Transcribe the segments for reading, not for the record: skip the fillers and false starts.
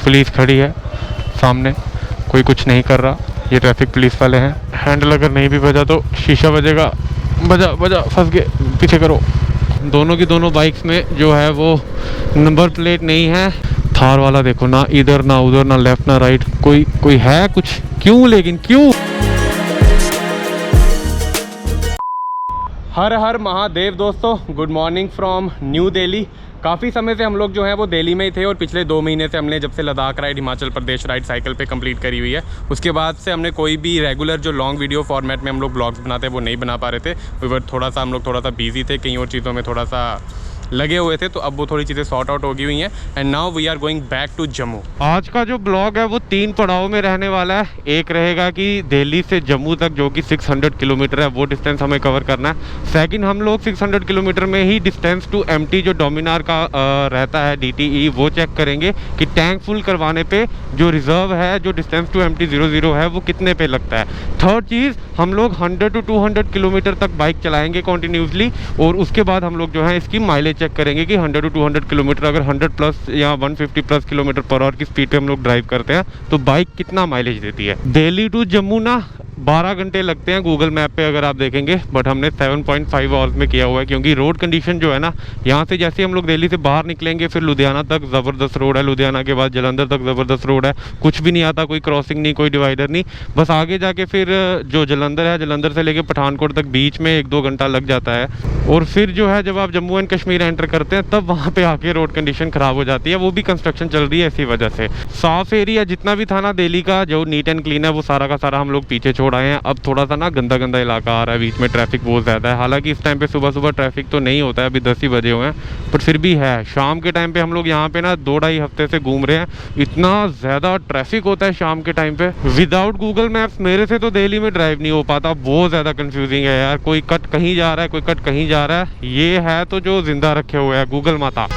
Police खड़ी है सामने, कोई कुछ नहीं कर रहा, ये ट्रैफिक पुलिस वाले हैं। हैंडल अगर नहीं भी बजा तो शीशा बजेगा, बजा बजा, फंस गए, पीछे करो। दोनों की दोनों बाइक्स में जो है वो नंबर प्लेट नहीं है। थार वाला देखो ना इधर ना उधर, ना लेफ्ट ना राइट, कोई है कुछ, क्यों लेकिन क्यों? हर हर महादेव दोस्तों, good morning from new Delhi. काफ़ी समय से हम लोग जो है वो दिल्ली में ही थे और पिछले 2 महीने से हमने जब से Ladakh ride, Himachal Pradesh ride cycle पे कंप्लीट करी हुई है, उसके बाद से हमने कोई भी रेगुलर जो लॉन्ग वीडियो फॉर्मेट में हम लोग ब्लॉग्स बनाते हैं वो नहीं बना पा रहे थे। हम लोग थोड़ा सा बिजी थे, कई और चीज़ों में थोड़ा सा लगे हुए थे, तो अब वो थोड़ी चीज़ें सॉर्ट आउट हो गई हुई हैं and now we are going back to Jammu. आज का जो ब्लॉग है वो 3 पड़ाव में रहने वाला है। एक रहेगा कि दिल्ली से जम्मू तक जो कि 600 किलोमीटर है वो डिस्टेंस हमें कवर करना है। सेकंड, हम लोग 600 किलोमीटर में ही डिस्टेंस टू एमटी जो डोमिनार का रहता है DTE, वो चेक करेंगे कि टैंक फुल करवाने पे जो रिजर्व है, जो डिस्टेंस टू MT 00 है, वो कितने पे लगता है। थर्ड चीज़, हम लोग 100 to 200 किलोमीटर तक बाइक चलाएंगे कॉन्टीन्यूसली और उसके बाद हम लोग जो है इसकी माइलेज चेक करेंगे कि 100 to 200 किलोमीटर, अगर 100 प्लस या 150 प्लस किलोमीटर पर आवर की स्पीड पे हम लोग ड्राइव करते हैं तो बाइक कितना माइलेज देती है। दिल्ली टू जम्मू ना 12 घंटे लगते हैं गूगल मैप पे अगर आप देखेंगे, बट हमने 7.5 आवर्स में किया हुआ है, क्योंकि रोड कंडीशन जो है ना, यहाँ से जैसे हम लोग दिल्ली से बाहर निकलेंगे फिर लुधियाना तक ज़बरदस्त रोड है, लुधियाना के बाद जलंधर तक ज़बरदस्त रोड है, कुछ भी नहीं आता, कोई क्रॉसिंग नहीं, कोई डिवाइडर नहीं, बस आगे जाके फिर जो जलंधर है, जलंधर से लेके पठानकोट तक बीच में 1-2 घंटा लग जाता है। और फिर जो है जब आप जम्मू एंड कश्मीर एंटर करते हैं तब वहाँ पे आके रोड कंडीशन ख़राब हो जाती है, वो भी कंस्ट्रक्शन चल रही है इसी वजह से। साफ एरिया जितना भी था ना दिल्ली का, जो नीट एंड क्लीन है, वो सारा का सारा हम लोग पीछे छोड़ आए हैं। अब थोड़ा सा ना गंदा गंदा इलाका आ रहा है, बीच में ट्रैफिक बहुत ज़्यादा है। हालांकि इस टाइम पे सुबह सुबह ट्रैफिक तो नहीं होता है, अभी 10 ही बजे हुए हैं, पर फिर भी है। शाम के टाइम पे हम लोग यहाँ पे ना 2-2.5 हफ्ते से घूम रहे हैं, इतना ज़्यादा ट्रैफिक होता है शाम के टाइम पे। विदाउट गूगल मैप्स मेरे से तो दिल्ली में ड्राइव नहीं हो पाता, बहुत ज़्यादा कन्फ्यूजिंग है यार। कोई कट कहीं जा रहा है, कोई कट कहीं जा रहा है, ये है तो जो जिंदा रखे हुए हैं गूगल माता।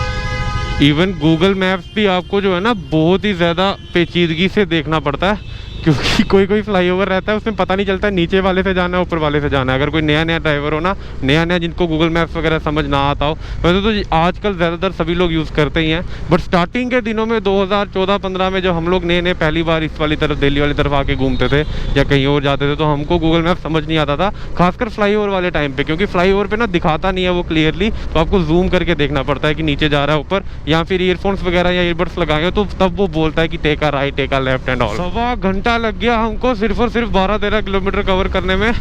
इवन गूगल मैप्स भी आपको जो है ना बहुत ही ज़्यादा पेचीदगी से देखना पड़ता है, क्योंकि कोई फ्लाईओवर रहता है उसमें पता नहीं चलता है नीचे वाले से जाना है ऊपर वाले से जाना है। अगर कोई नया ड्राइवर हो ना, नया जिनको गूगल मैप्स वगैरह समझ ना आता हो, वैसे तो आजकल ज़्यादातर सभी लोग यूज़ करते ही हैं, बट स्टार्टिंग के दिनों में 2014-15 में जब हम लोग नए पहली बार इस वाली तरफ, दिल्ली वाली तरफ आके घूमते थे या कहीं और जाते थे, तो हमको गूगल मैप समझ नहीं आता था, खासकर फ्लाईओवर वाले टाइम पर, क्योंकि फ्लाईओवर पर ना दिखाता नहीं है वो क्लियरली, तो आपको जूम करके देखना पड़ता है कि नीचे जा रहा है ऊपर, या फिर ईयरफोन्स वगैरह या ईयरबड्स लगाए तो तब वो बोलता है कि take a right, take a left and all. 1.25 घंटा लग गया हमको सिर्फ और सिर्फ 12-13 किलोमीटर कवर करने में,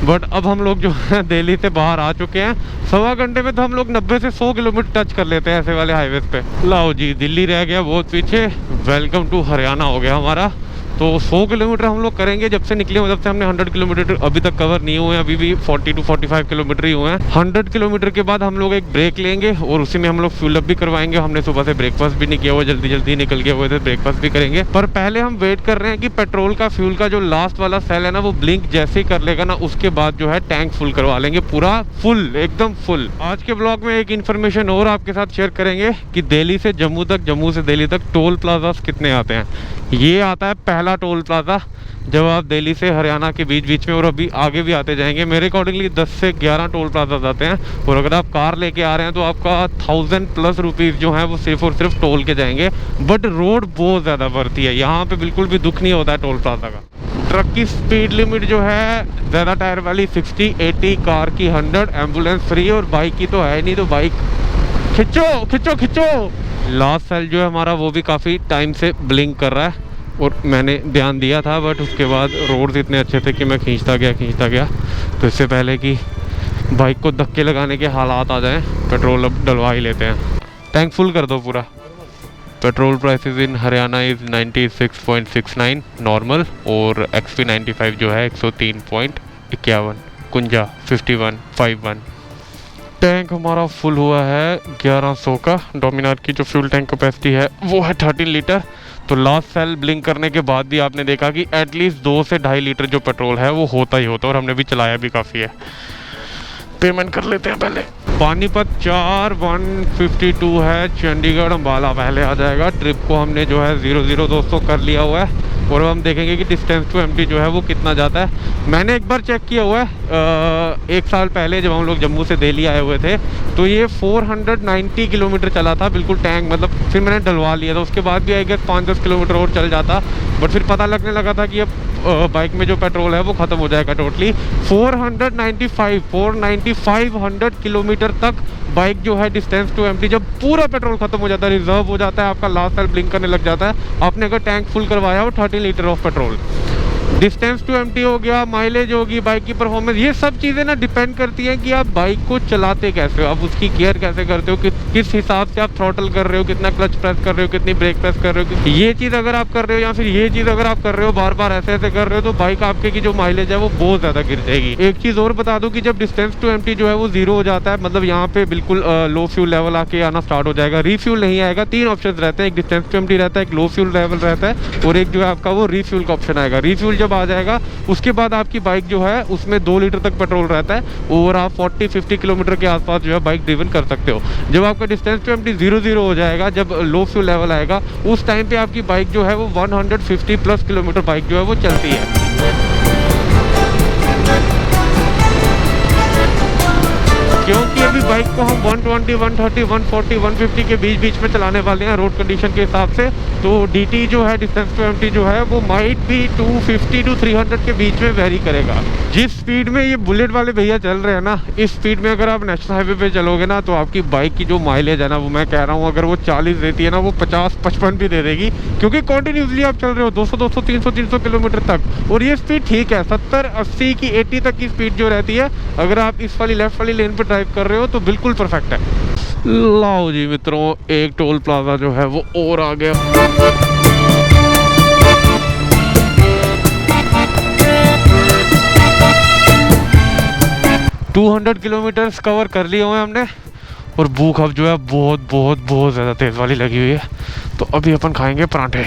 बट अब हम लोग जो है दिल्ली से बाहर आ चुके हैं। 1.25 घंटे में तो हम लोग 90 से 100 किलोमीटर टच कर लेते हैं ऐसे वाले हाईवे पे। लाओ जी, दिल्ली रह गया बहुत पीछे, वेलकम टू हरियाणा हो गया हमारा। तो 100 किलोमीटर हम लोग करेंगे जब से निकले, जब से हमने 100 किलोमीटर अभी तक कवर नहीं हुए हैं, अभी भी 40 to 45 किलोमीटर ही हुए हैं। 100 किलोमीटर के बाद हम लोग एक ब्रेक लेंगे और उसी में हम लोग फ्यूल अप भी करवाएंगे। हमने सुबह से ब्रेकफास्ट भी नहीं किया हुआ, जल्दी निकल गए हुए थे, ब्रेकफास्ट भी करेंगे। पर पहले हम वेट कर रहे हैं कि पेट्रोल का, फ्यूल का जो लास्ट वाला सेल है ना, वो ब्लिंक जैसे ही कर लेगा ना, उसके बाद जो है टैंक फुल करवा लेंगे, पूरा फुल, एकदम फुल। आज के ब्लॉग में एक इन्फॉर्मेशन और आपके साथ शेयर करेंगे कि दिल्ली से जम्मू तक, जम्मू से दिल्ली तक टोल प्लाजा कितने आते हैं। ये आता है पहला टोल प्लाजा जब आप दिल्ली से हरियाणा के बीच में, और अभी आगे भी आते जाएंगे। मेरे अकॉर्डिंगली 10 से 11 टोल प्लाजा आते हैं, और अगर आप कार लेके आ रहे हैं तो आपका 1000+ रुपीज़ जो है वो सिर्फ और सिर्फ टोल के जाएंगे। बट रोड बहुत ज़्यादा बढ़ती है, यहाँ पे बिल्कुल भी दुख नहीं होता है टोल प्लाजा का। ट्रक की स्पीड लिमिट जो है ज़्यादा टायर वाली 60-80, कार की 100, एम्बुलेंस फ्री, और बाइक की तो है नहीं, तो बाइक खिंचो। लास्ट सेल जो है हमारा वो भी काफ़ी टाइम से ब्लिंक कर रहा है, और मैंने ध्यान दिया था, बट उसके बाद रोड्स इतने अच्छे थे कि मैं खींचता गया। तो इससे पहले कि बाइक को धक्के लगाने के हालात आ जाएं, पेट्रोल अब डलवा ही लेते हैं। टैंक फुल कर दो पूरा। Petrol prices in Haryana is 96.69 normal, और XP95 जो है 103.51, कुंजा 51.51। टैंक हमारा फुल हुआ है 1100 का। डोमिनार की जो फ्यूल टैंक कैपेसिटी है वो है 13 लीटर। तो लास्ट सेल ब्लिंक करने के बाद भी आपने देखा कि एटलीस्ट 2 से 2.5 लीटर जो पेट्रोल है वो होता ही होता है, और हमने भी चलाया भी काफ़ी है। पेमेंट कर लेते हैं पहले। पानीपत 4,152 है, चंडीगढ़ अम्बाला पहले आ जाएगा। ट्रिप को हमने जो है 00 दोस्तों कर लिया हुआ है। और हम देखेंगे कि डिस्टेंस टू एम्प्टी जो है वो कितना जाता है। मैंने एक बार चेक किया हुआ है 1 साल पहले जब हम लोग जम्मू से दिल्ली आए हुए थे, तो ये 490 किलोमीटर चला था बिल्कुल टैंक, मतलब फिर मैंने डलवा लिया था। उसके बाद भी आई गेस 5-10 किलोमीटर और चल जाता, बट फिर पता लगने लगा था कि अब बाइक में जो पेट्रोल है वो ख़त्म हो जाएगा टोटली। 495 किलोमीटर तक बाइक जो है डिस्टेंस टू एम्प्टी, जब पूरा पेट्रोल खत्म हो जाता है, रिजर्व हो जाता है, आपका लास्ट सेल ब्लिंक करने लग जाता है, आपने अगर टैंक फुल करवाया हो 30 litre of petrol, distance to empty हो गया, माइलेज होगी, बाइक की परफॉर्मेंस, ये सब चीज़ें ना डिपेंड करती हैं कि आप बाइक को चलाते कैसे हो, आप उसकी केयर कैसे करते हो, किस हिसाब से आप थ्रॉटल कर रहे हो, कितना क्लच प्रेस कर रहे हो, कितनी ब्रेक प्रेस कर रहे हो। ये चीज़ अगर आप कर रहे हो या फिर ये चीज़ अगर आप कर रहे हो बार बार ऐसे ऐसे कर रहे हो, तो बाइक आपके की जो माइलेज है वो बहुत ज़्यादा गिर जाएगी। एक चीज़ और बता दूँ कि जब डिस्टेंस टू एम्प्टी जो है वो 0 हो जाता है, मतलब यहाँ पे बिल्कुल लो फ्यूल लेवल आके आना स्टार्ट हो जाएगा, रीफ्यूल नहीं आएगा। 3 ऑप्शन रहते हैं, एक डिस्टेंस टू एम्प्टी रहता है, एक लो फ्यूल लेवल रहता है, और एक जो है आपका वो रीफ्यूल का ऑप्शन आएगा। रीफ्यूल जब आ जाएगा उसके बाद आपकी बाइक जो है उसमें 2 लीटर तक पेट्रोल रहता है, और आप 40-50 किलोमीटर के आसपास जो है बाइक ड्रिवन कर सकते हो। जब आपका डिस्टेंस टू एम्प्टी 0 हो जाएगा, जब लो फ्यूल लेवल आएगा, उस टाइम पे आपकी बाइक जो है वो 150 प्लस किलोमीटर बाइक जो है वो चलती है। क्योंकि अभी बाइक को हम 120, 130, 140, 150 के बीच में चलाने वाले हैं रोड कंडीशन के हिसाब से, तो DT जो है डिस्टेंस टू एम्प्टी जो है वो माइट भी 250 to 300 के बीच में वेरी करेगा। जिस स्पीड में ये बुलेट वाले भैया चल रहे हैं ना, इस स्पीड में अगर आप नेशनल हाईवे पे चलोगे ना, तो आपकी बाइक की जो माइलेज है ना, वो मैं कह रहा हूँ अगर वो 40 देती है ना, वो 50-55 भी दे देगी, क्योंकि कॉन्टिन्यूसली आप चल रहे हो 200, 300 किलोमीटर तक। और ये स्पीड ठीक है, 70, 80 की 80 तक की स्पीड जो रहती है, अगर आप इस वाली लेफ्ट वाली लेन पर ड्राइव कर रहे हो तो बिल्कुल परफेक्ट है। लाओ जी मित्रों, एक टोल प्लाजा जो है वो और आ गया। 200 किलोमीटर्स कवर कर लिए हुए हमने, और भूख अब जो है बहुत ज़्यादा तेज़ वाली लगी हुई है, तो अभी अपन खाएंगे पराठे।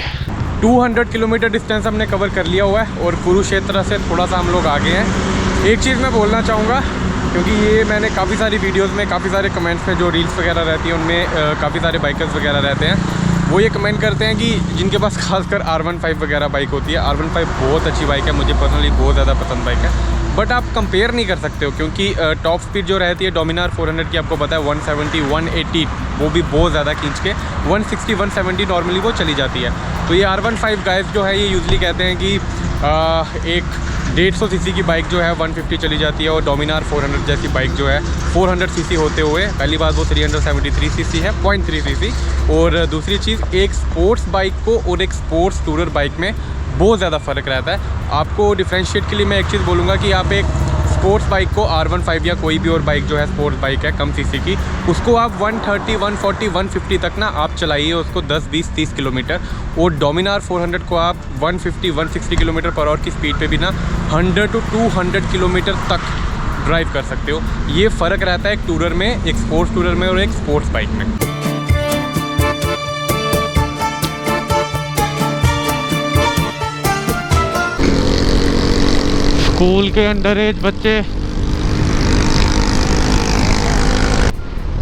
200 किलोमीटर डिस्टेंस हमने कवर कर लिया हुआ है, और कुरुक्षेत्र से थोड़ा सा हम लोग आगे हैं। एक चीज़ मैं बोलना चाहूँगा, क्योंकि ये मैंने काफ़ी सारी वीडियोस में, काफ़ी सारे कमेंट्स में, जो रील्स वगैरह रहती हैं उनमें काफ़ी सारे बाइकर्स वगैरह रहते हैं, वो ये कमेंट करते हैं कि जिनके पास खासकर R15 वगैरह बाइक होती है। R15 बहुत अच्छी बाइक है, मुझे पर्सनली बहुत ज़्यादा पसंद बाइक है, बट आप कंपेयर नहीं कर सकते हो, क्योंकि टॉप स्पीड जो रहती है डोमिनार 400 की, आपको पता है 170, 180, वो भी बहुत ज़्यादा खींच के 160, 170 नॉर्मली वो चली जाती है। तो ये R15 गाइस जो है ये यूजली कहते हैं कि एक 150 सीसी की बाइक जो है 150 चली जाती है, और डोमिनार 400 जैसी बाइक जो है 400 सीसी होते हुए, पहली बात वो 373 सीसी है, 0.3 सीसी। और दूसरी चीज़, एक स्पोर्ट्स बाइक को और एक स्पोर्ट्स टूरर बाइक में बहुत ज़्यादा फ़र्क रहता है। आपको डिफ्रेंशिएट के लिए मैं एक चीज़ बोलूँगा कि आप एक स्पोर्ट्स बाइक को R15 या कोई भी और बाइक जो है स्पोर्ट्स बाइक है कम सीसी की, उसको आप 130, 140, 150 तक ना आप चलाइए उसको 10, 20, 30 किलोमीटर, और डोमिनार 400 को आप 150, 160 किलोमीटर पर आवर की स्पीड पे भी ना 100 to 200 किलोमीटर तक ड्राइव कर सकते हो। ये फ़र्क रहता है एक टूरर में, एक स्पोर्ट्स टूरर में और एक स्पोर्ट्स बाइक में। स्कूल के अंडर एज बच्चे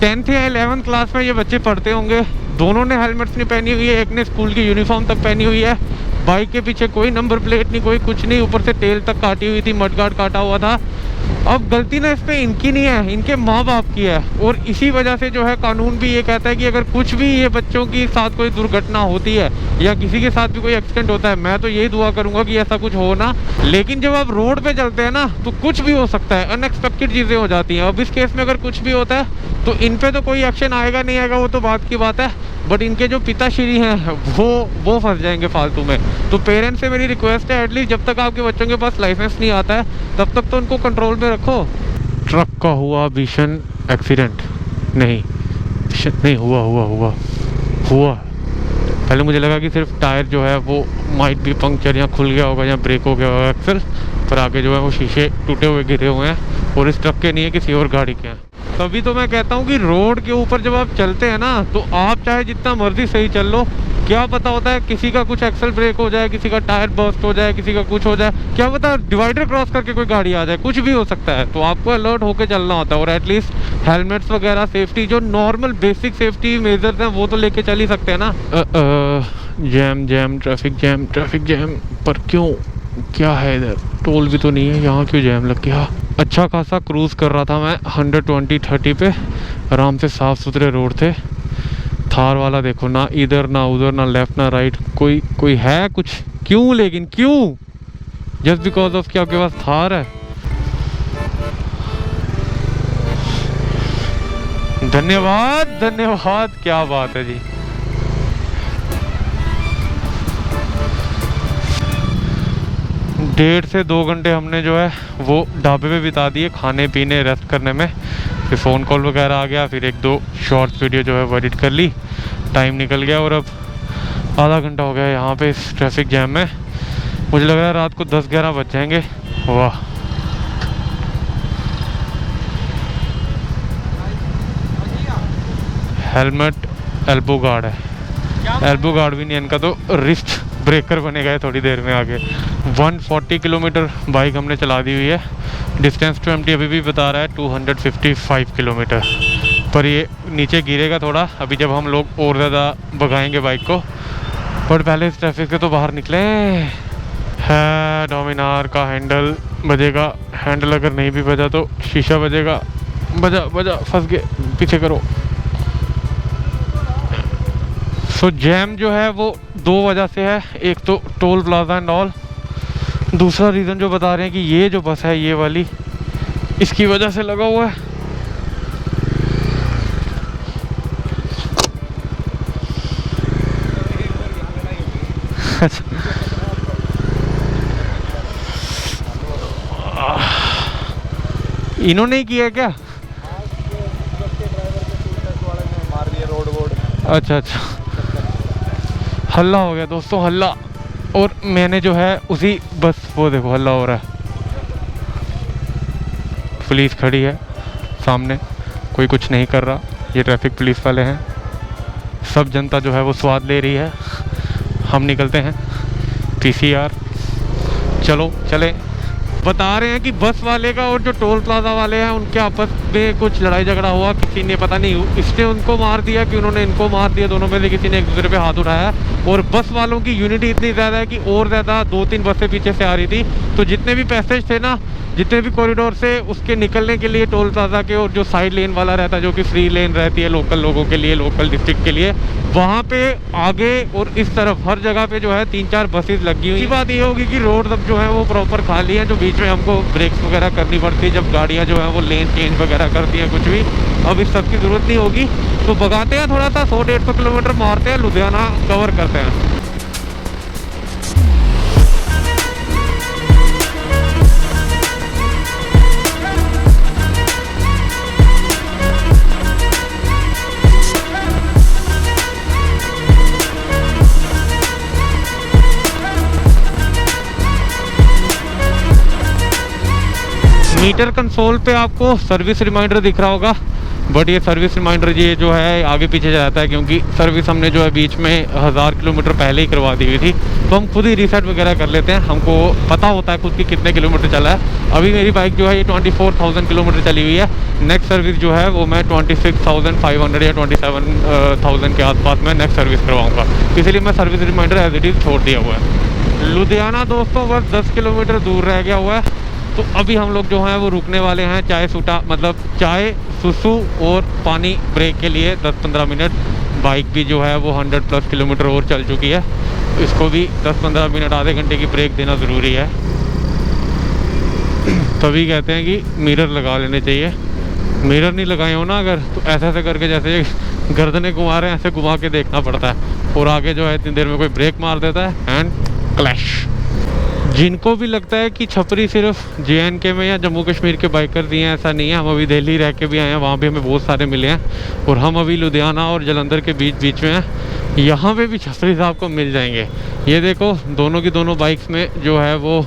10th या 11th क्लास में ये बच्चे पढ़ते होंगे, दोनों ने हेलमेट्स नहीं पहनी हुई है, एक ने स्कूल की यूनिफॉर्म तक पहनी हुई है, बाइक के पीछे कोई नंबर प्लेट नहीं, कोई कुछ नहीं, ऊपर से टेल तक काटी हुई थी, मडगार्ड काटा हुआ था। अब गलती ना इस पे इनकी नहीं है, इनके माँ बाप की है, और इसी वजह से जो है कानून भी ये कहता है कि अगर कुछ भी ये बच्चों के साथ कोई दुर्घटना होती है या किसी के साथ भी कोई एक्सीडेंट होता है, मैं तो यही दुआ करूंगा कि ऐसा कुछ हो ना। लेकिन जब आप रोड पे चलते हैं ना, तो कुछ भी हो सकता है, अनएक्सपेक्टेड चीज़ें हो जाती हैं। अब इस केस में अगर कुछ भी होता है तो इन पे तो कोई एक्शन आएगा नहीं आएगा, वो तो बात की बात है, बट इनके जो पिताश्री हैं वो फंस जाएंगे फालतू में। तो पेरेंट्स से मेरी रिक्वेस्ट है, एटलीस्ट जब तक आपके बच्चों के पास लाइसेंस नहीं आता है तब तक तो उनको कंट्रोल में रखो। ट्रक का हुआ भीषण एक्सीडेंट, नहीं हुआ। पहले मुझे लगा कि सिर्फ टायर जो है वो माइट भी पंक्चर या खुल गया होगा या ब्रेक हो गया होगा एक्सल, पर आगे जो है वो शीशे टूटे हुए गिरे हुए हैं, और इस ट्रक के नहीं है, किसी और गाड़ी के हैं। तभी तो मैं कहता हूँ कि रोड के ऊपर जब आप चलते हैं ना, तो आप चाहे जितना मर्जी सही चल लो, क्या पता होता है किसी का कुछ एक्सल ब्रेक हो जाए, किसी का टायर बर्स्ट हो जाए, किसी का कुछ हो जाए, क्या पता डिवाइडर क्रॉस करके कोई गाड़ी आ जाए, कुछ भी हो सकता है। तो आपको अलर्ट होकर चलना होता है, और एटलीस्ट हेलमेट्स वगैरह सेफ्टी जो नॉर्मल बेसिक सेफ्टी मेजर्स हैं वो तो लेके चल ही सकते हैं ना। जैम जैम ट्रैफिक जैम पर क्यों, क्या है इधर? टोल भी तो नहीं है, यहाँ क्यों जैम लग गया? अच्छा खासा क्रूज़ कर रहा था मैं 120-30 पे, आराम से साफ़ सुथरे रोड थे। थार वाला देखो, ना इधर ना उधर, ना लेफ़्ट ना राइट, कोई है कुछ? क्यों लेकिन क्यों? जस्ट बिकॉज ऑफ कि आपके पास थार है? धन्यवाद धन्यवाद, क्या बात है जी। डेढ़ से 2 घंटे हमने जो है वो ढाबे पे बिता दिए, खाने पीने रेस्ट करने में। फिर फ़ोन कॉल वगैरह आ गया, फिर 1-2 शॉर्ट्स वीडियो जो है वो एडिट कर ली, टाइम निकल गया। और अब आधा घंटा हो गया यहाँ पे इस ट्रैफिक जैम में। मुझे लग रहा है रात को 10-11 बज जाएंगे। वाह, हेलमेट एल्बो गार्ड है, एल्बो गार्ड भी नहीं इनका, तो रिस्ट ब्रेकर बनेगा है थोड़ी देर में आगे। 140 किलोमीटर बाइक हमने चला दी हुई है। डिस्टेंस टू एम्प्टी अभी भी बता रहा है 255 किलोमीटर, पर ये नीचे गिरेगा थोड़ा अभी जब हम लोग और ज़्यादा भगाएंगे बाइक को। पर पहले इस ट्रैफिक से तो बाहर निकले है। डोमिनार का हैंडल बजेगा, हैंडल अगर नहीं भी बजा तो शीशा बजेगा। बजा, फंस गए, पीछे करो। सो जैम जो है वो 2 वजह से है, एक तो टोल प्लाजा एंड ऑल, दूसरा रीज़न जो बता रहे हैं कि ये जो बस है ये वाली, इसकी वजह से लगा हुआ है। इन्होंने ही किया क्या? अच्छा, हल्ला हो गया दोस्तों, हल्ला। और मैंने जो है उसी बस, वो देखो हल्ला हो रहा है, पुलिस खड़ी है सामने, कोई कुछ नहीं कर रहा। ये ट्रैफिक पुलिस वाले हैं। सब जनता जो है वो स्वाद ले रही है। हम निकलते हैं पीसीआर। चलो चले। बता रहे हैं कि बस वाले का और जो टोल प्लाजा वाले हैं उनके आपस में कुछ लड़ाई झगड़ा हुआ, किसी ने पता नहीं इसने उनको मार दिया कि उन्होंने इनको मार दिया, दोनों में से किसी ने एक दूसरे पे हाथ उठाया। और बस वालों की यूनिटी इतनी ज़्यादा है कि और ज़्यादा 2-3 बसें पीछे से आ रही थी, तो जितने भी पैसेज थे ना, जितने भी कॉरिडोर से उसके निकलने के लिए टोल प्लाजा के, और जो साइड लेन वाला रहता है जो कि फ्री लेन रहती है लोकल लोगों के लिए, लोकल डिस्ट्रिक्ट के लिए, वहाँ पे आगे और इस तरफ हर जगह पे जो है 3-4 बसेस लगी हुई। बात ये होगी कि रोड अब जो है वो प्रॉपर खाली है, जो बीच में हमको ब्रेक्स वगैरह करनी पड़ती है जब गाड़ियाँ जो है वो लेन चेंज वगैरह करती हैं कुछ भी। अब इस सब की ज़रूरत नहीं होगी, तो भगाते हैं थोड़ा सा, 100-150 किलोमीटर मारते हैं, लुधियाना कवर करते हैं। मीटर कंसोल पे आपको सर्विस रिमाइंडर दिख रहा होगा, बट ये सर्विस रिमाइंडर ये जो है आगे पीछे जाता है, क्योंकि सर्विस हमने जो है बीच में 1000 किलोमीटर पहले ही करवा दी हुई थी, तो हम खुद ही रीसेट वगैरह कर लेते हैं। हमको पता होता है खुद की कितने किलोमीटर चला है। अभी मेरी बाइक जो है ये 24,000 किलोमीटर चली हुई है। नेक्स्ट सर्विस जो है वो मैं 26,500 या 27,000 के आसपास में नेक्स्ट सर्विस करवाऊँगा, इसलिए मैं service reminder as it is छोड़ दिया हुआ है। लुधियाना दोस्तों बस 10 किलोमीटर दूर रह गया हुआ है, तो अभी हम लोग जो हैं वो रुकने वाले हैं चाय सूटा, मतलब चाय सुसु और पानी ब्रेक के लिए 10-15 मिनट। बाइक भी जो है वो 100+ किलोमीटर और चल चुकी है, इसको भी 10-15 मिनट आधे घंटे की ब्रेक देना ज़रूरी है। तभी कहते हैं कि मिरर लगा लेने चाहिए। मिरर नहीं लगाए हो ना अगर, तो ऐसे ऐसे करके जैसे गर्दनें घुमा रहे हैं ऐसे घुमा के देखना पड़ता है, और आगे जो है इतनी देर में कोई ब्रेक मार देता है एंड क्लैश। जिनको भी लगता है कि छपरी सिर्फ JNK में या जम्मू कश्मीर के बाइकर्स ही हैं, ऐसा नहीं है। हम अभी दिल्ली रह के भी आए हैं, वहाँ भी हमें बहुत सारे मिले हैं, और हम अभी लुधियाना और जलंधर के बीच में हैं। यहाँ पे भी छपरी साहब को मिल जाएंगे। ये देखो दोनों की दोनों बाइक्स में जो है वो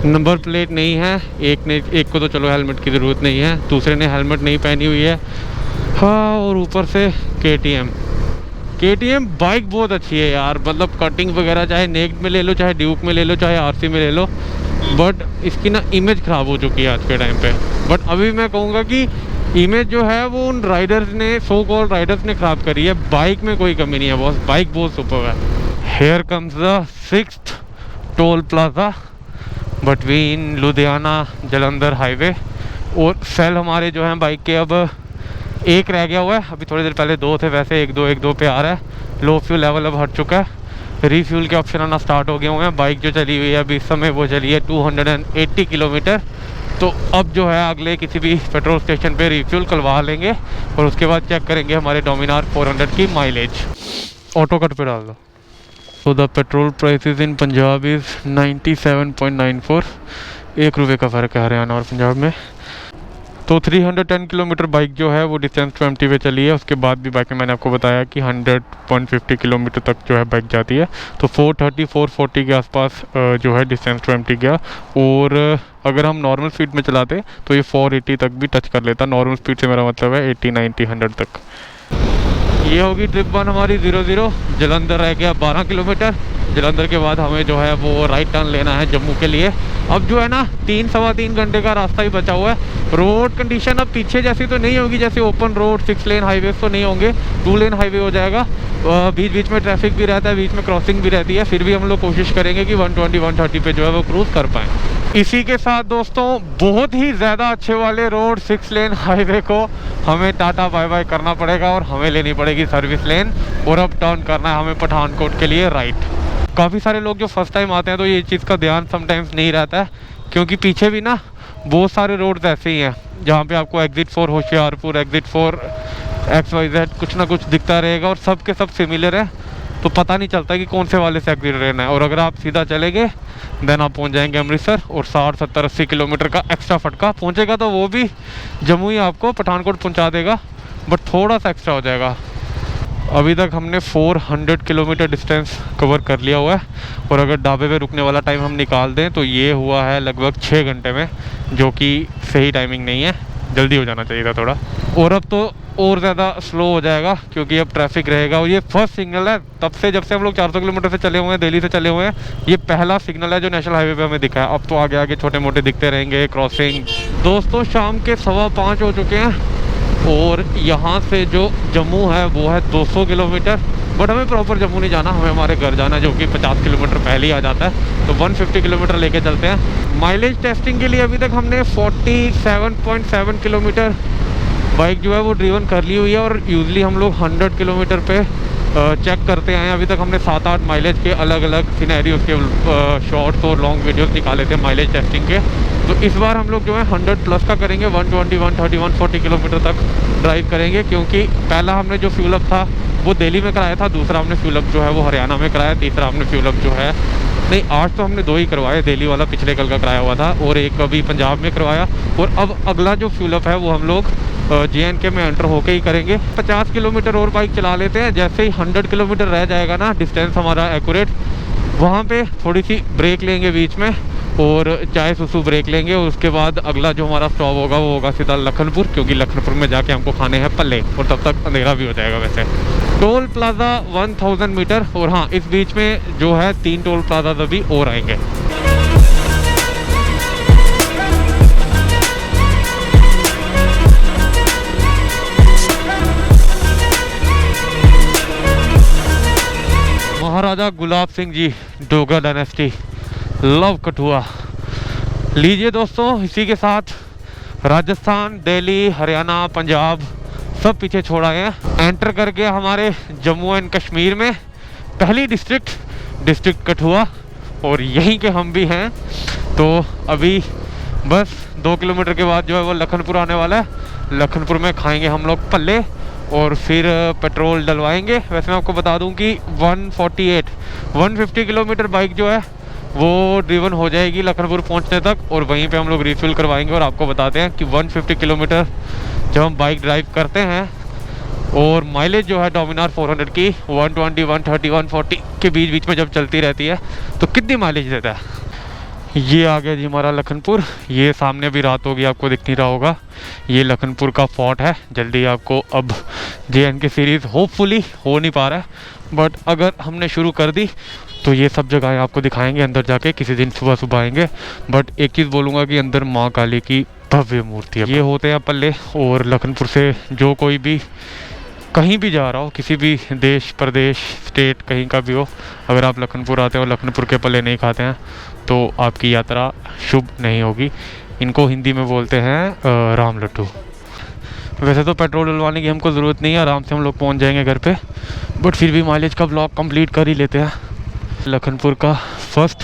नंबर प्लेट नहीं है। एक को तो चलो हेलमेट की ज़रूरत नहीं है, दूसरे ने हेलमेट नहीं पहनी हुई है। हाँ, और ऊपर से KTM बाइक बहुत अच्छी है यार, मतलब कटिंग वगैरह चाहे नेक्ड में ले लो, चाहे ड्यूक में ले लो, चाहे RC में ले लो, बट इसकी ना इमेज ख़राब हो चुकी है आज के टाइम पे। बट अभी मैं कहूँगा कि इमेज जो है वो उन राइडर्स ने, सो कॉल्ड राइडर्स ने ख़राब करी है। बाइक में कोई कमी नहीं है बॉस, बाइक बहुत सुपर है। Here comes the 6th toll plaza between Ludhiana Jalandhar highway. और सेल हमारे जो हैं बाइक के अब एक रह गया हुआ है, अभी थोड़ी देर पहले 2 थे, वैसे 1-2 पे आ रहा है। लो फ्यूल लेवल अब हट चुका है, रीफ्यूल के ऑप्शन आना स्टार्ट हो गए हुए हैं। बाइक जो चली हुई है अभी इस समय वो चली है 280 किलोमीटर। तो अब जो है अगले किसी भी पेट्रोल स्टेशन पे रीफ्यूल करवा लेंगे और उसके बाद चेक करेंगे हमारे डोमिनार 400 की माइलेज। ऑटो कट पे डाल दो। So the petrol prices in Punjab is 97.94, 1 रुपये का फ़र्क है हरियाणा और पंजाब में। तो 310 किलोमीटर बाइक जो है वो डिस्टेंस टू एमटी पे चली है। उसके बाद भी बाइक में मैंने आपको बताया कि 150 किलोमीटर तक जो है बाइक जाती है। तो 430-440 के आसपास जो है डिस्टेंस टू एमटी गया। और अगर हम नॉर्मल स्पीड में चलाते तो ये 480 तक भी टच कर लेता। नॉर्मल स्पीड से मेरा मतलब है 80, 90, 100 तक। ये होगी ट्रिप 1 हमारी 00। जलंधर रह गया 12 किलोमीटर। जलंधर के बाद हमें जो है वो राइट टर्न लेना है जम्मू के लिए। अब जो है ना 3-3.25 घंटे का रास्ता ही बचा हुआ है। रोड कंडीशन अब पीछे जैसी तो नहीं होगी, जैसे ओपन रोड 6 लेन हाईवे तो नहीं होंगे, 2 लेन हाईवे हो जाएगा। बीच बीच में ट्रैफिक भी रहता है, बीच में क्रॉसिंग भी रहती है। फिर भी हम लोग कोशिश करेंगे कि 120-130 पे जो है वो क्रूज़ कर पाएँ। इसी के साथ दोस्तों बहुत ही ज़्यादा अच्छे वाले रोड 6 लेन हाईवे को हमें टाटा बाय बाय करना पड़ेगा और हमें लेनी पड़ेगी सर्विस लेन और अब टर्न करना है हमें पठानकोट के लिए राइट। काफ़ी सारे लोग जो फर्स्ट टाइम आते हैं तो ये चीज़ का ध्यान समटाइम्स नहीं रहता है, क्योंकि पीछे भी ना बहुत सारे रोड्स ऐसे ही हैं जहाँ पे आपको एग्जिट 4 होशियारपुर, एग्जिट 4 XYZ कुछ ना कुछ दिखता रहेगा और सब के सब सिमिलर है। तो पता नहीं चलता कि कौन से वाले से एग्जिट लेना है। और अगर आप सीधा चलेंगे देन आप पहुंच जाएंगे अमृतसर और 60, 70, 80 किलोमीटर का एक्स्ट्रा फटका पहुंचेगा तो वो भी जम्मू ही आपको पठानकोट पहुंचा देगा, बट थोड़ा सा एक्स्ट्रा हो जाएगा। अभी तक हमने 400 किलोमीटर डिस्टेंस कवर कर लिया हुआ है और अगर ढाबे पे रुकने वाला टाइम हम निकाल दें तो ये हुआ है लगभग 6 घंटे में, जो कि सही टाइमिंग नहीं है, जल्दी हो जाना चाहिए था थोड़ा। और अब तो और ज़्यादा स्लो हो जाएगा क्योंकि अब ट्रैफिक रहेगा। और ये फर्स्ट सिग्नल है तब से जब से हम लोग 400 किलोमीटर से चले हुए हैं, दिल्ली से चले हुए हैं, ये पहला सिग्नल है जो नेशनल हाईवे पे हमें दिखा है। अब तो आगे आगे छोटे मोटे दिखते रहेंगे क्रॉसिंग। दोस्तों शाम के 5:15 हो चुके हैं और यहाँ से जो जम्मू है वो है 200 किलोमीटर, बट हमें प्रॉपर जम्मू नहीं जाना, हमें हमारे घर जाना है जो कि 50 किलोमीटर पहले ही आ जाता है। तो 150 किलोमीटर लेके चलते हैं। माइलेज टेस्टिंग के लिए अभी तक हमने 47.7 किलोमीटर बाइक जो है वो ड्रीवन कर ली हुई है और यूजली हम लोग 100 किलोमीटर पे चेक करते हैं। अभी तक हमने 7-8 माइलेज के अलग अलग सिनेरियोज के शॉर्ट्स और लॉन्ग वीडियोस निकाले थे माइलेज टेस्टिंग के। तो इस बार हम लोग जो है 100 प्लस का करेंगे, 120, 130, 140 किलोमीटर तक ड्राइव करेंगे, क्योंकि पहला हमने जो फ्यूल अप था वो दिल्ली में कराया था, दूसरा हमने फ्यूल अप जो है वो हरियाणा में कराया, तीसरा हमने फ्यूल अप जो है नहीं, आज तो हमने 2 ही करवाए। दिल्ली वाला पिछले कल का कराया हुआ था और एक अभी पंजाब में करवाया। और अब अगला जो फ्यूल अप है वो हम लोग JNK में एंटर होके ही करेंगे। 50 किलोमीटर और बाइक चला लेते हैं, जैसे ही 100 किलोमीटर रह जाएगा ना डिस्टेंस हमारा एक्यूरेट, वहाँ पे थोड़ी सी ब्रेक लेंगे बीच में और चाय सुसु ब्रेक लेंगे। और उसके बाद अगला जो हमारा स्टॉप होगा वो होगा सीधा लखनपुर, क्योंकि लखनपुर में जाके हमको खाने हैं पल्ले और तब तक अंधेरा भी हो जाएगा। वैसे टोल प्लाजा 1000 मीटर और हाँ इस बीच में जो है 3 टोल प्लाजा अभी और आएंगे। महाराजा गुलाब सिंह जी डोगरा डायनेस्टी, लव कठुआ। लीजिए दोस्तों, इसी के साथ राजस्थान, दिल्ली, हरियाणा, पंजाब सब पीछे छोड़ आए हैं। एंटर करके हमारे जम्मू एंड कश्मीर में पहली डिस्ट्रिक्ट कठुआ और यहीं के हम भी हैं। तो अभी बस 2 किलोमीटर के बाद जो है वो लखनपुर आने वाला है। लखनपुर में खाएंगे हम लोग पल्ले और फिर पेट्रोल डलवाएंगे। वैसे मैं आपको बता दूं कि 150 किलोमीटर बाइक जो है वो ड्रिवन हो जाएगी लखनपुर पहुंचने तक और वहीं पे हम लोग रिफ्यूल करवाएंगे। और आपको बताते हैं कि 150 किलोमीटर जब हम बाइक ड्राइव करते हैं और माइलेज जो है डोमिनार 400 की 120, 130, 140 के बीच में जब चलती रहती है तो कितनी माइलेज देता है। ये आ गया जी हमारा लखनपुर। ये सामने भी रात होगी, आपको दिख नहीं रहा होगा। ये लखनपुर का फोर्ट है। जल्दी आपको अब JNK सीरीज़ होपफुली हो नहीं पा रहा है, बट अगर हमने शुरू कर दी तो ये सब जगह आपको दिखाएंगे। अंदर जाके किसी दिन सुबह आएंगे। बट एक चीज़ बोलूँगा कि अंदर माँ काली की भव्य मूर्ति है। ये होते हैं पल्ले और लखनपुर से जो कोई भी कहीं भी जा रहा हो, किसी भी देश प्रदेश स्टेट कहीं का भी हो, अगर आप लखनपुर आते हो और लखनपुर के पल्ले नहीं खाते हैं तो आपकी यात्रा शुभ नहीं होगी। इनको हिंदी में बोलते हैं राम लड्डू। वैसे तो पेट्रोल डलवाने की हमको ज़रूरत नहीं है, आराम से हम लोग पहुंच जाएंगे घर पे, बट फिर भी माइलेज का ब्लॉग कंप्लीट कर ही लेते हैं। लखनपुर का फर्स्ट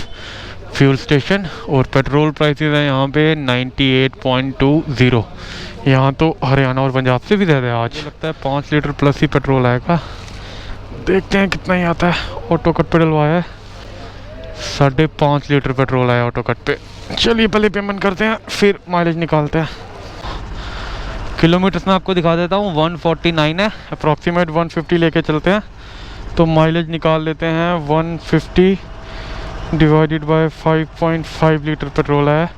फ्यूल स्टेशन और पेट्रोल प्राइसेस हैं यहाँ पे 98.20। यहाँ तो हरियाणा और पंजाब से भी ज़्यादा है। आज लगता है 5 लीटर प्लस ही पेट्रोल आएगा, देखते हैं कितना ही आता है। ऑटो कट पे डलवाया है, 5.5 लीटर पेट्रोल आया ऑटो कट पे। चलिए पहले पेमेंट करते हैं फिर माइलेज निकालते हैं। किलोमीटर्स में आपको दिखा देता हूँ, 149 है, अप्रॉक्सीमेट 150 लेके चलते हैं तो माइलेज निकाल लेते हैं 150 डिवाइडेड बाय 5.5 लीटर पेट्रोल है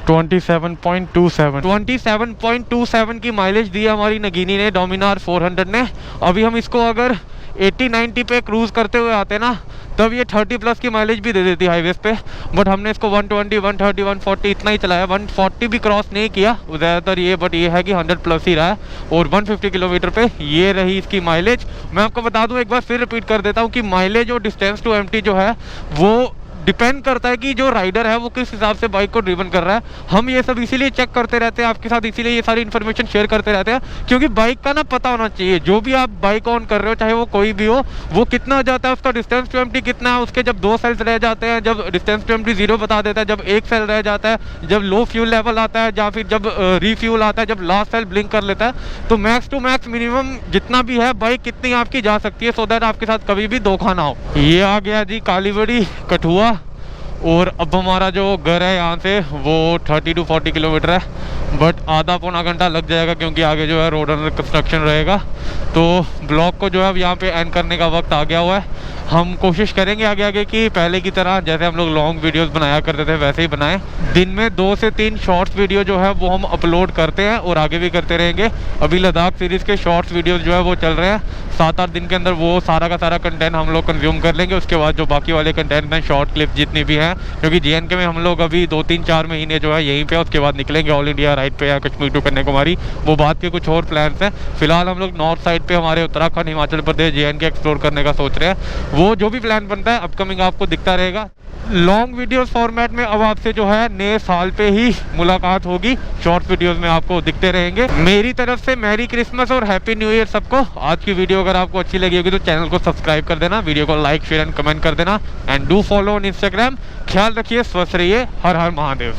27.27 की माइलेज दी है हमारी नगीनी ने, डोमिनार 400 ने। अभी हम इसको अगर 80-90 पे क्रूज़ करते हुए आते ना तब ये 30 प्लस की माइलेज भी दे देती हाईवेज पे, बट हमने इसको 120, 130, 140 इतना ही चलाया, 140 भी क्रॉस नहीं किया ज़्यादातर ये, बट ये है कि 100 प्लस ही रहा है। और 150 किलोमीटर पे ये रही इसकी माइलेज। मैं आपको बता दूं, एक बार फिर रिपीट कर देता हूँ कि माइलेज और डिस्टेंस टू एम्प्टी जो है वो डिपेंड करता है कि जो राइडर है वो किस हिसाब से बाइक को ड्रिवन कर रहा है। हम ये सब इसीलिए चेक करते रहते हैं आपके साथ, इसीलिए ये सारी इन्फॉर्मेशन शेयर करते रहते हैं, क्योंकि बाइक का ना पता होना चाहिए। जो भी आप बाइक ऑन कर रहे हो, चाहे वो कोई भी हो, वो कितना जाता है, उसका डिस्टेंस टू एम्प्टी कितना है, उसके जब 2 सेल्स रह जाते हैं, जब डिस्टेंस टू एम्प्टी 0 बता देता है, जब 1 सेल रह जाता है, जब लो फ्यूल लेवल आता है, या फिर जब रीफ्यूल आता है, जब लास्ट सेल ब्लिंक कर लेता है, तो मैक्स टू मैक्स मिनिमम जितना भी है बाइक कितनी आपकी जा सकती है, सो दैट आपके साथ कभी भी धोखा ना हो। ये आ गया जी कालीबड़ी कठुआ, और अब हमारा जो घर है यहाँ से वो 30 to 40 किलोमीटर है, बट आधा पौना घंटा लग जाएगा क्योंकि आगे जो है रोड अंडर कंस्ट्रक्शन रहेगा। तो ब्लॉग को जो है अब यहाँ पे एंड करने का वक्त आ गया हुआ है। हम कोशिश करेंगे आगे आगे कि पहले की तरह जैसे हम लोग लॉन्ग वीडियोस बनाया करते थे वैसे ही बनाएं। दिन में 2 से 3 शॉर्ट्स वीडियो जो है वो हम अपलोड करते हैं और आगे भी करते रहेंगे। अभी लद्दाख सीरीज़ के शॉर्ट्स वीडियोस जो है वो चल रहे हैं, 7-8 दिन के अंदर वो सारा का सारा कंटेंट हम लोग कंज्यूम कर लेंगे। उसके बाद जो बाकी वाले कंटेंट हैं, शॉर्ट क्लिप जितनी भी हैं, क्योंकि JNK में हम लोग अभी 2-3-4 महीने जो है यहीं पे, उसके बाद निकलेंगे ऑल इंडिया राइड पे या कश्मीर टू कन्याकुमारी, वो बात के कुछ और प्लान्स हैं। फिलहाल हम लोग नॉर्थ साइड पे हमारे उत्तराखंड, हिमाचल प्रदेश, JNK एक्सप्लोर करने का सोच रहे हैं। वो जो भी प्लान बनता है अपकमिंग आपको दिखता रहेगा। लॉन्ग वीडियोस फॉर्मेट में अब आपसे जो है नए साल पे ही मुलाकात होगी, शॉर्ट वीडियोस में आपको दिखते रहेंगे। मेरी तरफ से मैरी क्रिसमस और हैप्पी न्यू ईयर सबको। आज की वीडियो अगर आपको अच्छी लगी होगी तो चैनल को सब्सक्राइब कर देना, वीडियो को लाइक शेयर एंड कमेंट कर देना, and do follow on Instagram. ख्याल रखिए, स्वस्थ रहिए, हर हर महादेव।